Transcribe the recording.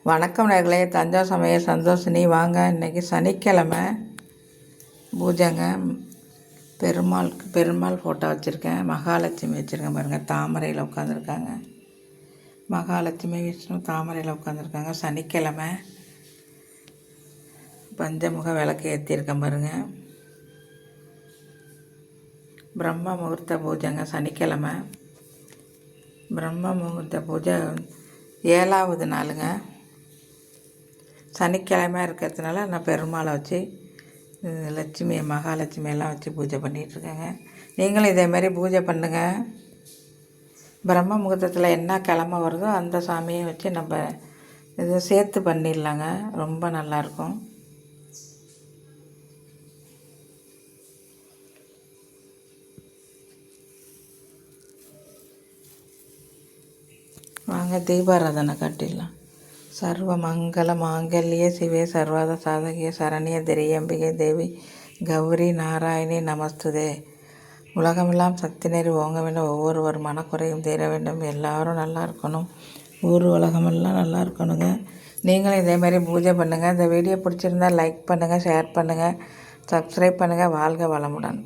வணக்கம் நேர்களே, தஞ்சாவூர் சமையல் சந்தோஷினி. வாங்க, இன்றைக்கி சனிக்கிழமை பூஜைங்க. பெருமாள் ஃபோட்டோ வச்சுருக்கேன். மகாலட்சுமி வச்சுருக்கேன் பாருங்கள், தாமரையில் உட்காந்துருக்காங்க. மகாலட்சுமி விஷ்ணு தாமரையில் உட்காந்துருக்காங்க. சனிக்கிழமை பஞ்சமுக விளக்கு ஏற்றிருக்கேன் பாருங்கள். பிரம்ம முகூர்த்த பூஜைங்க. சனிக்கிழமை பிரம்ம முகூர்த்த பூஜை 7வது நாளுங்க. சனிக்கிழமை இருக்கிறதுனால நான் பெருமாளை வச்சு லட்சுமி மகாலட்சுமியெல்லாம் வச்சு பூஜை பண்ணிகிட்ருக்கேங்க. நீங்களும் இதேமாரி பூஜை பண்ணுங்கள். பிரம்ம முகூர்த்தத்தில் என்ன கிழமை வருதோ அந்த சாமியை வச்சு நம்ம இதை சேர்த்து பண்ணிடலாங்க. ரொம்ப நல்லாயிருக்கும். வாங்க, தீபாராதனை காட்டிடலாம். சர்வ மங்கள மாங்கல்யே சிவே சர்வாத சாதகிய சரண்ய திரியம்பிகை தேவி கௌரி நாராயணி நமஸ்துதே. உலகமெல்லாம் சக்தி நெறி ஓங்க வேண்டும். ஒவ்வொருவர் மனக்குறையும் தீர வேண்டும். எல்லோரும் நல்லா இருக்கணும். ஊர் உலகமெல்லாம் நல்லா இருக்கணுங்க. நீங்களும் இதேமாதிரி பூஜை பண்ணுங்கள். இந்த வீடியோ பிடிச்சிருந்தால் லைக் பண்ணுங்கள், ஷேர் பண்ணுங்கள், சப்ஸ்கிரைப் பண்ணுங்கள். வாழ்க வளமுடன்.